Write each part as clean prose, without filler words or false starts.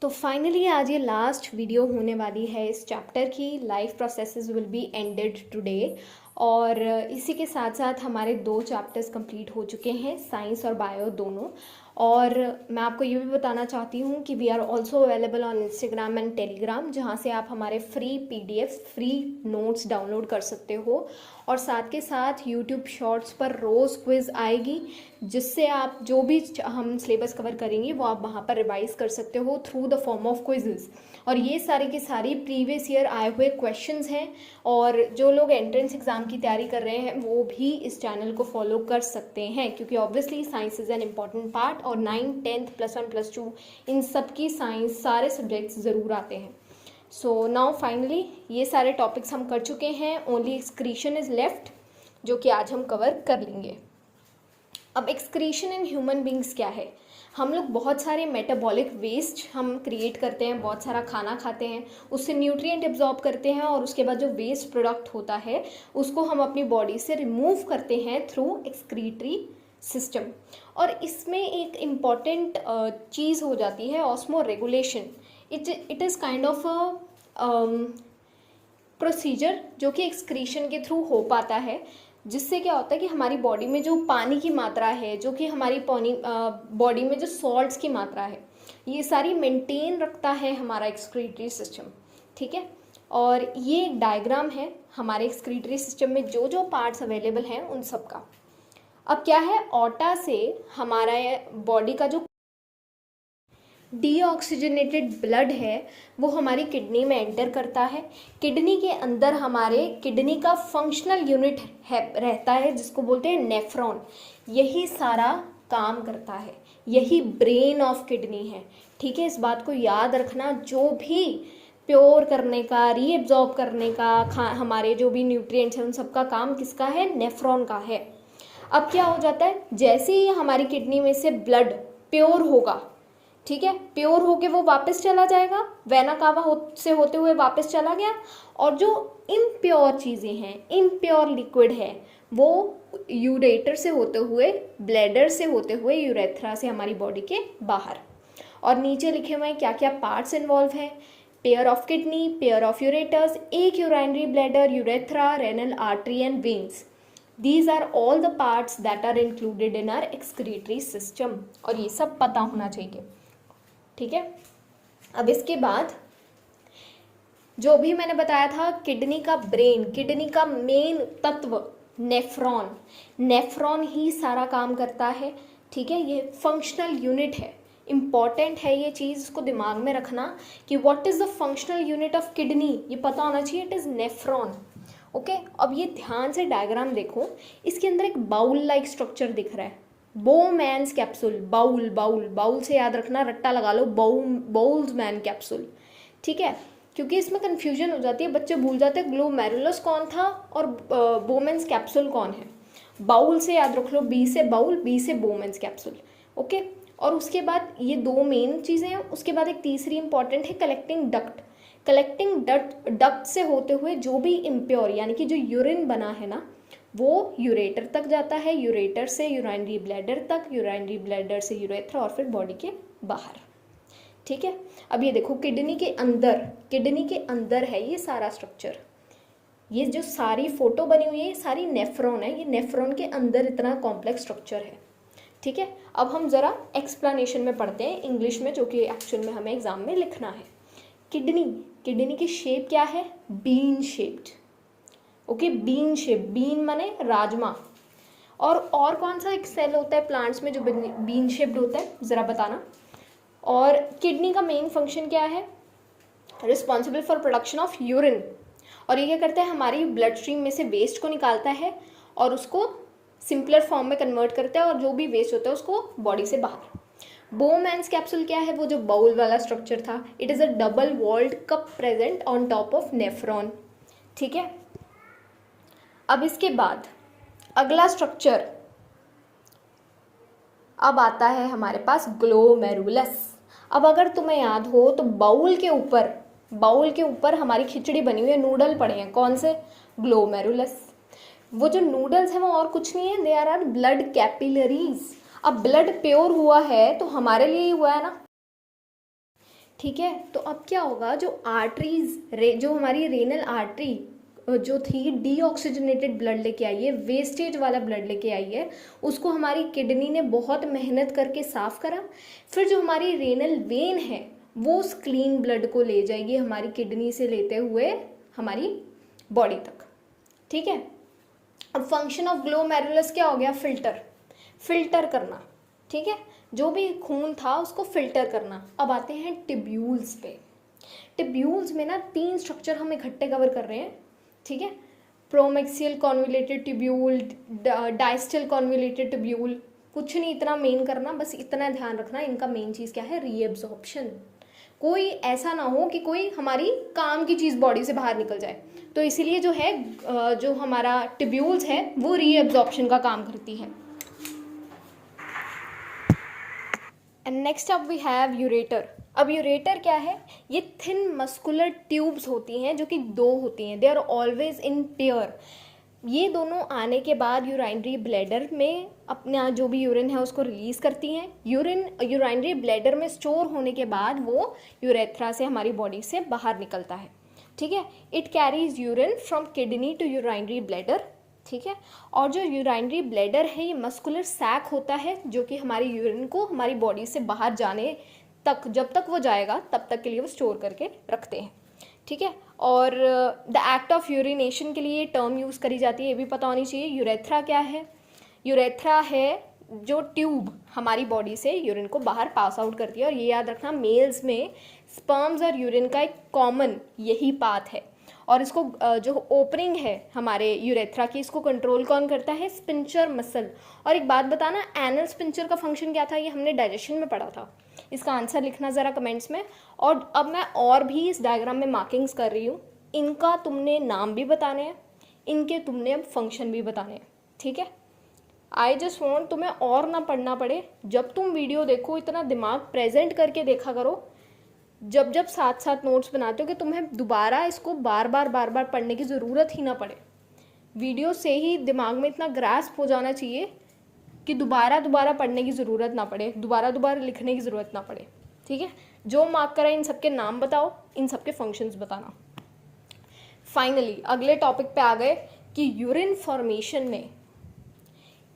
तो फाइनली आज ये लास्ट वीडियो होने वाली है इस चैप्टर की। Life processes will be ended today. और इसी के साथ साथ हमारे 2 चैप्टर्स कंप्लीट हो चुके हैं, साइंस और बायो दोनों। और मैं आपको ये भी बताना चाहती हूँ कि we are also available on Instagram and Telegram, जहाँ से आप हमारे free PDF, free notes download कर सकते हो। और साथ के साथ यूट्यूब शॉर्ट्स पर रोज़ क्विज़ आएगी, जिससे आप जो भी हम सिलेबस कवर करेंगे वो आप वहाँ पर रिवाइज कर सकते हो through the form of quizzes. और ये सारी की सारी प्रीवियस ईयर आए हुए क्वेश्चंस हैं। और जो लोग एंट्रेंस एग्ज़ाम की तैयारी कर रहे हैं वो भी इस चैनल को फॉलो कर सकते हैं, क्योंकि obviously science is an important part. और 9th 10th +1 +2 इन सब की साइंस सारे सब्जेक्ट्स ज़रूर आते हैं। सो नाउ फाइनली ये सारे टॉपिक्स हम कर चुके हैं, ओनली एक्सक्रीशन इज़ लेफ्ट, जो कि आज हम कवर कर लेंगे। अब एक्सक्रीशन इन ह्यूमन बींग्स क्या है? हम लोग बहुत सारे मेटाबॉलिक वेस्ट हम क्रिएट करते हैं, बहुत सारा खाना खाते हैं, उससे न्यूट्रिएंट एब्जॉर्ब करते हैं, और उसके बाद जो वेस्ट प्रोडक्ट होता है उसको हम अपनी बॉडी से रिमूव करते हैं थ्रू एक्सक्रीटरी सिस्टम। और इसमें एक इम्पॉर्टेंट चीज़ हो जाती है osmo regulation. It is kind of a procedure जो कि एक्सक्रीशन के थ्रू हो पाता है, जिससे क्या होता है कि हमारी बॉडी में जो पानी की मात्रा है, जो कि हमारी बॉडी में जो सॉल्ट्स की मात्रा है, ये सारी मेंटेन रखता है हमारा एक्सक्रीटरी सिस्टम। ठीक है, और ये एक डायग्राम है हमारे एक्सक्रीटरी सिस्टम में जो जो पार्ट्स अवेलेबल हैं उन सब का। अब क्या है, ऑटा से हमारा बॉडी का जो डीऑक्सीजनेटेड ब्लड है वो हमारी किडनी में एंटर करता है। किडनी के अंदर हमारे किडनी का फंक्शनल यूनिट है रहता है, जिसको बोलते हैं नेफ्रॉन। यही सारा काम करता है, यही ब्रेन ऑफ किडनी है। ठीक है, इस बात को याद रखना। जो भी प्योर करने का, रीएब्जॉर्ब करने का, हमारे जो भी न्यूट्रिएंट्स हैं उन सबका काम किसका है? नेफ्रॉन का है। अब क्या हो जाता है, जैसे ही हमारी किडनी में से ब्लड प्योर होगा, ठीक है, प्योर होके वो वापस चला जाएगा, वेना कावा से होते हुए वापस चला गया। और जो इम्प्योर चीज़ें हैं, इम्प्योर लिक्विड है, वो यूरेटर से होते हुए, ब्लैडर से होते हुए, यूरेथ्रा से हमारी बॉडी के बाहर। और नीचे लिखे हुए हैं क्या क्या पार्ट्स इन्वॉल्व हैं। Pair of kidney, pair of ureters, एक urinary bladder, urethra, renal artery and veins. These are all the parts that are included in our excretory system। और ये सब पता होना चाहिए। ठीक है, अब इसके बाद जो भी मैंने बताया था, किडनी का ब्रेन, किडनी का मेन तत्व नेफ्रॉन, नेफ्रॉन ही सारा काम करता है। ठीक है, ये फंक्शनल यूनिट है, इम्पॉर्टेंट है ये चीज़, इसको दिमाग में रखना कि what is the functional unit of kidney, ये पता होना चाहिए। It is nephron. ओके, अब ये ध्यान से डायग्राम देखो, इसके अंदर एक बाउल लाइक स्ट्रक्चर दिख रहा है, Bowman's capsule. Bowl bowl bowl से याद रखना, रट्टा लगा लो, बोल्ट्जमैन कैप्सूल। ठीक है, क्योंकि इसमें कन्फ्यूजन हो जाती है, बच्चे भूल जाते हैं ग्लोमेरुलस कौन था और बोमेंस कैप्सूल कौन है। बाउल से याद रख लो, बी से बाउल, बी से बोमेंस कैप्सूल। ओके, और उसके बाद ये 2 मेन चीज़ें हैं। उसके बाद एक तीसरी इंपॉर्टेंट है कलेक्टिंग डक्ट। कलेक्टिंग डक्ट से होते हुए जो भी इम्प्योर, यानी कि जो यूरिन बना है ना, वो यूरेटर तक जाता है, यूरेटर से यूराइनरी ब्लैडर तक, यूराइनरी ब्लैडर से यूरेथ्रा, और फिर बॉडी के बाहर। ठीक है, अब ये देखो, किडनी के अंदर, किडनी के अंदर है ये सारा स्ट्रक्चर। ये जो सारी फोटो बनी हुई है ये सारी नेफ्रॉन है, ये नेफ्रॉन के अंदर इतना कॉम्प्लेक्स स्ट्रक्चर है। ठीक है, अब हम ज़रा एक्सप्लेनेशन में पढ़ते हैं इंग्लिश में, जो कि एक्चुअल में हमें एग्जाम में लिखना है। किडनी, किडनी की शेप क्या है? Bean shaped. Okay, bean shape, bean माने राजमा। और कौन सा एक सेल होता है प्लांट्स में जो बीन शेप्ड होता है, ज़रा बताना। और किडनी का मेन फंक्शन क्या है? Responsible for production of urine. और ये क्या करता है, हमारी ब्लड स्ट्रीम में से वेस्ट को निकालता है और उसको सिंपलर फॉर्म में कन्वर्ट करता है, और जो भी वेस्ट होता है उसको बॉडी से बाहर। बोमैन्स कैप्सूल क्या है? वो जो बाउल वाला स्ट्रक्चर था। It is a double walled cup present on top of nephron. ठीक है, अब इसके बाद अगला स्ट्रक्चर अब आता है हमारे पास ग्लोमेरुलस। अब अगर तुम्हें याद हो तो बाउल के ऊपर हमारी खिचड़ी बनी हुई है, नूडल पड़े हैं, कौन से? ग्लोमेरुलस। वो जो नूडल्स हैं वो और कुछ नहीं है, दे आर ब्लड कैपिलरीज। अब ब्लड प्योर हुआ है तो हमारे लिए ही हुआ है ना। ठीक है। तो अब क्या होगा, जो आर्टरीज जो हमारी रेनल आर्टरी जो थी डीऑक्सीजनेटेड ब्लड लेके आई है, वेस्टेज वाला ब्लड लेके आई है, उसको हमारी किडनी ने बहुत मेहनत करके साफ करा। फिर जो हमारी रेनल वेन है वो उस क्लीन ब्लड को ले जाएगी हमारी किडनी से लेते हुए हमारी बॉडी तक। ठीक है। अब फंक्शन ऑफ ग्लोमेरुलस क्या हो गया, फिल्टर करना। ठीक है, जो भी खून था उसको फिल्टर करना। अब आते हैं टिब्यूल्स पे। टिब्यूल्स में ना 3 स्ट्रक्चर हम इकट्ठे कवर कर रहे हैं। ठीक है, प्रोमेक्सियल कॉन्वुलेटेड टिब्यूल, डायस्टल कॉन्वुलेटेड टिब्यूल। कुछ नहीं इतना मेन करना, बस इतना ध्यान रखना इनका मेन चीज़ क्या है, रीएब्जॉर्प्शन। कोई ऐसा ना हो कि कोई हमारी काम की चीज़ बॉडी से बाहर निकल जाए, तो इसीलिए जो है जो हमारा टिब्यूल्स है वो रीएब्जॉर्प्शन का काम करती है। And next up we have ureter. अब यूरेटर क्या है, ये थिन मस्कुलर ट्यूब्स होती हैं जो कि 2 होती हैं, they are always in pair. ये दोनों आने के बाद यूराइनरी ब्लैडर में अपना जो भी यूरिन है उसको रिलीज करती हैं। यूरिन यूराइनरी ब्लैडर में स्टोर होने के बाद वो यूरेथ्रा से हमारी बॉडी से बाहर निकलता है। ठीक है, it carries urine from kidney to urinary bladder. ठीक है, और जो यूराइनरी ब्लैडर है ये मस्कुलर सैक होता है जो कि हमारी यूरिन को हमारी बॉडी से बाहर जाने तक, जब तक वो जाएगा तब तक के लिए वो स्टोर करके रखते हैं। ठीक है, और द एक्ट ऑफ यूरिनेशन के लिए ये टर्म यूज़ करी जाती है, ये भी पता होनी चाहिए। यूरेथ्रा क्या है, यूरेथ्रा है जो ट्यूब हमारी बॉडी से यूरिन को बाहर पास आउट करती है। और ये याद रखना, मेल्स में स्पर्म्स और यूरिन का एक कॉमन यही पाथ है। और इसको जो ओपनिंग है हमारे यूरेथ्रा की, इसको कंट्रोल कौन करता है, स्पिंचर मसल। और एक बात बताना, एनल स्पिंचर का फंक्शन क्या था, ये हमने डाइजेशन में पढ़ा था। इसका आंसर लिखना ज़रा कमेंट्स में। और अब मैं और भी इस डायग्राम में मार्किंग्स कर रही हूँ, इनका तुमने नाम भी बताने हैं, इनके तुमने अब फंक्शन भी बताने हैं। ठीक है, आई जस्ट वॉन्ट तुम्हें और ना पढ़ना पड़े। जब तुम वीडियो देखो इतना दिमाग प्रेजेंट करके देखा करो, जब जब साथ साथ नोट्स बनाते हो कि तुम्हें दोबारा इसको बार बार पढ़ने की ज़रूरत ही ना पड़े। वीडियो से ही दिमाग में इतना ग्रास्प हो जाना चाहिए कि दोबारा पढ़ने की ज़रूरत ना पड़े, दोबारा लिखने की ज़रूरत ना पड़े। ठीक है, जो मार्क करा इन सबके नाम बताओ, इन सबके फंक्शंस बताना। फाइनली अगले टॉपिक पे आ गए कि यूरिन फॉर्मेशन में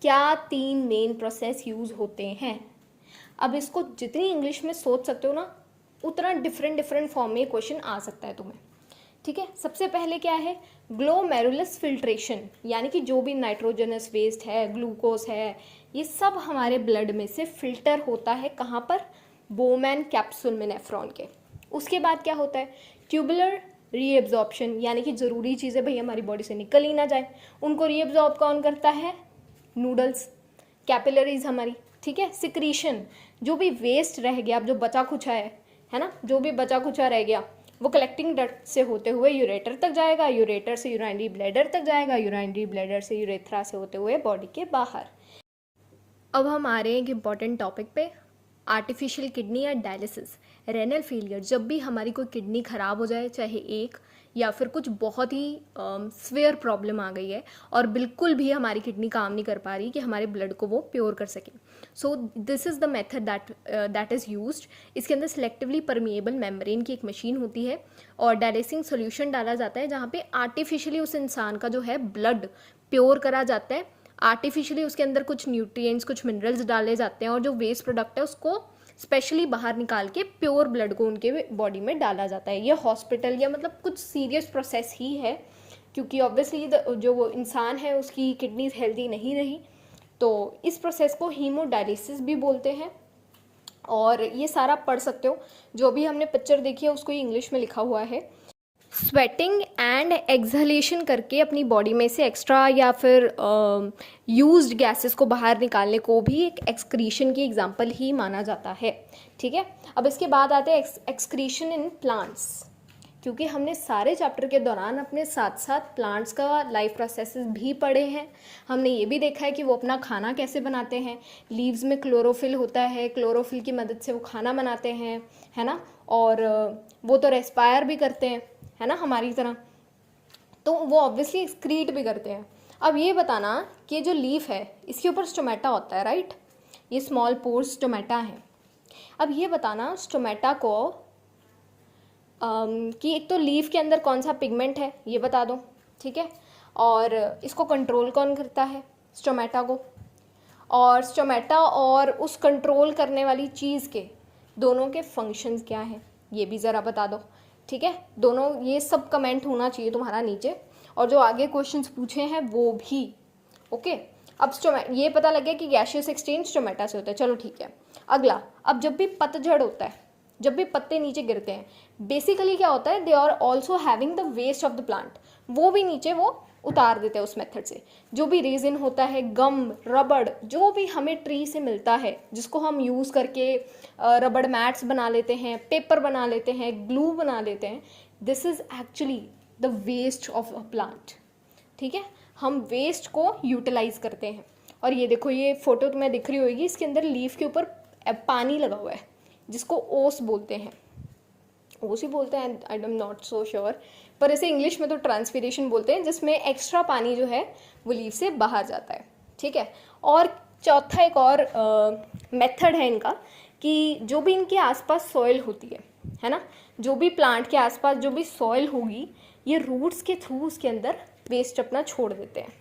क्या 3 मेन प्रोसेस यूज़ होते हैं। अब इसको जितनी इंग्लिश में सोच सकते हो ना, उतना डिफरेंट फॉर्म में क्वेश्चन आ सकता है तुम्हें। ठीक है, सबसे पहले क्या है, ग्लोमेरुलस फिल्ट्रेशन, यानी कि जो भी नाइट्रोजनस वेस्ट है, ग्लूकोज है, ये सब हमारे ब्लड में से फिल्टर होता है। कहाँ पर, बोमैन कैप्सूल में नेफ्रॉन के। उसके बाद क्या होता है, ट्यूबुलर रीएब्जॉर्प्शन, यानी कि ज़रूरी चीज़ें भाई हमारी बॉडी से निकल ही ना जाए, उनको रीएब्जॉर्ब कौन करता है, नूडल्स, कैपिलरीज हमारी। ठीक है, सिक्रीशन, जो भी वेस्ट रह गया, अब जो बचा खुचा है ना, जो भी बचा खुचा रह गया वो कलेक्टिंग डक्ट से होते हुए यूरेटर तक जाएगा, यूरेटर से यूराइनरी ब्लैडर तक जाएगा, यूराइनरी ब्लैडर से यूरेथ्रा से होते हुए बॉडी के बाहर। अब हम आ रहे हैं एक इम्पॉर्टेंट टॉपिक पे, आर्टिफिशियल किडनी या डायलिसिस, रेनल फेलियर। जब भी हमारी कोई किडनी ख़राब हो जाए, चाहे एक या फिर कुछ बहुत ही स्वेयर प्रॉब्लम आ गई है और बिल्कुल भी हमारी किडनी काम नहीं कर पा रही कि हमारे ब्लड को वो प्योर कर सके, so this is the method that is used. इसके अंदर सेलेक्टिवली परमिएबल मेम्ब्रेन की एक मशीन होती है और डायलिसिंग सोल्यूशन डाला जाता है, जहाँ पे आर्टिफिशियली उस इंसान का जो है ब्लड प्योर करा जाता है। आर्टिफिशियली उसके अंदर कुछ न्यूट्रिएंट्स, कुछ मिनरल्स डाले जाते हैं और जो वेस्ट प्रोडक्ट है उसको स्पेशली बाहर निकाल के प्योर ब्लड को उनके बॉडी में डाला जाता है। ये हॉस्पिटल या मतलब कुछ सीरियस प्रोसेस ही है, क्योंकि ऑब्वियसली जो वो इंसान है उसकी किडनीज हेल्दी नहीं रही, तो इस प्रोसेस को हीमोडायलिसिस भी बोलते हैं। और ये सारा पढ़ सकते हो, जो भी हमने पिक्चर देखी है उसको ये इंग्लिश में लिखा हुआ है। स्वेटिंग एंड एक्सहलेशन करके अपनी बॉडी में से एक्स्ट्रा या फिर यूज्ड गैसेस को बाहर निकालने को भी एक एक्सक्रीशन की एग्जांपल ही माना जाता है। ठीक है, अब इसके बाद आते हैं एक्सक्रीशन इन प्लांट्स, क्योंकि हमने सारे चैप्टर के दौरान अपने साथ साथ प्लांट्स का लाइफ प्रोसेसेस भी पढ़े हैं। हमने ये भी देखा है कि वो अपना खाना कैसे बनाते हैं। लीव्स में क्लोरोफिल होता है, क्लोरोफिल की मदद से वो खाना बनाते हैं, है ना, और वो तो रेस्पायर भी करते हैं, है ना, हमारी तरह, तो वो ऑब्वियसली एक्सक्रीट भी करते हैं। अब ये बताना कि जो लीफ है इसके ऊपर स्टोमेटा होता है, राइट, ये स्मॉल पोर्स स्टोमेटा है। अब ये बताना स्टोमेटा को कि एक तो लीफ के अंदर कौन सा पिगमेंट है ये बता दो, ठीक है, और इसको कंट्रोल कौन करता है, स्टोमेटा को, और स्टोमेटा और उस कंट्रोल करने वाली चीज़ के दोनों के फंक्शंस क्या हैं ये भी ज़रा बता दो, ठीक है। दोनों ये सब कमेंट होना चाहिए तुम्हारा नीचे, और जो आगे क्वेश्चंस पूछे हैं वो भी, ओके। अब ये पता लग गया कि गैसियस एक्सचेंज स्टोमेटा से होता है, चलो ठीक है। अगला, अब जब भी पतझड़ होता है, जब भी पत्ते नीचे गिरते हैं, बेसिकली क्या होता है, they are also having the waste of the plant, वो भी नीचे वो उतार देते हैं उस मेथड से। जो भी रेजिन होता है, गम, रबड़, जो भी हमें ट्री से मिलता है जिसको हम यूज़ करके रबड़ मैट्स बना लेते हैं, पेपर बना लेते हैं, ग्लू बना लेते हैं, this is actually the waste of a plant, ठीक है। हम वेस्ट को यूटिलाइज करते हैं। और ये देखो, ये फोटो तुम्हें दिख रही होगी, इसके अंदर लीफ के ऊपर पानी लगा हुआ है जिसको ओस बोलते हैं, ओस ही बोलते हैं, I am not so sure, पर इसे इंग्लिश में तो ट्रांसपीरेशन बोलते हैं, जिसमें एक्स्ट्रा पानी जो है वो लीफ से बाहर जाता है, ठीक है। और चौथा एक और मेथड है इनका कि जो भी इनके आसपास सॉइल होती है ना, जो भी प्लांट के आसपास जो भी सॉइल होगी, ये रूट्स के थ्रू उसके अंदर वेस्ट अपना छोड़ देते हैं।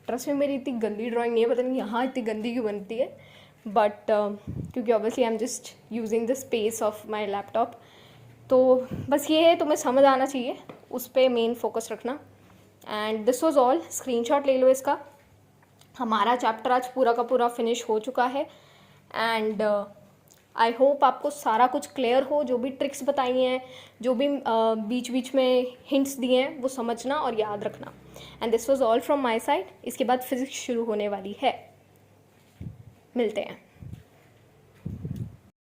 ट्रस्ट में मेरी इतनी गंदी ड्राइंग नहीं है, पता नहीं यहाँ इतनी गंदी क्यों बनती है, बट क्योंकि obviously I am just using the space of my laptop. तो बस ये है, तुम्हें समझ आना चाहिए, उस पर मेन फोकस रखना। And this was all, screenshot ले लो इसका। हमारा चैप्टर आज पूरा का पूरा फिनिश हो चुका है, एंड आई होप आपको सारा कुछ क्लियर हो। जो भी ट्रिक्स बताई हैं, जो भी बीच बीच में हिंट्स दिए हैं, वो समझना और याद रखना। And this was all from my side. इसके बाद फिजिक्स शुरू होने वाली है, मिलते हैं।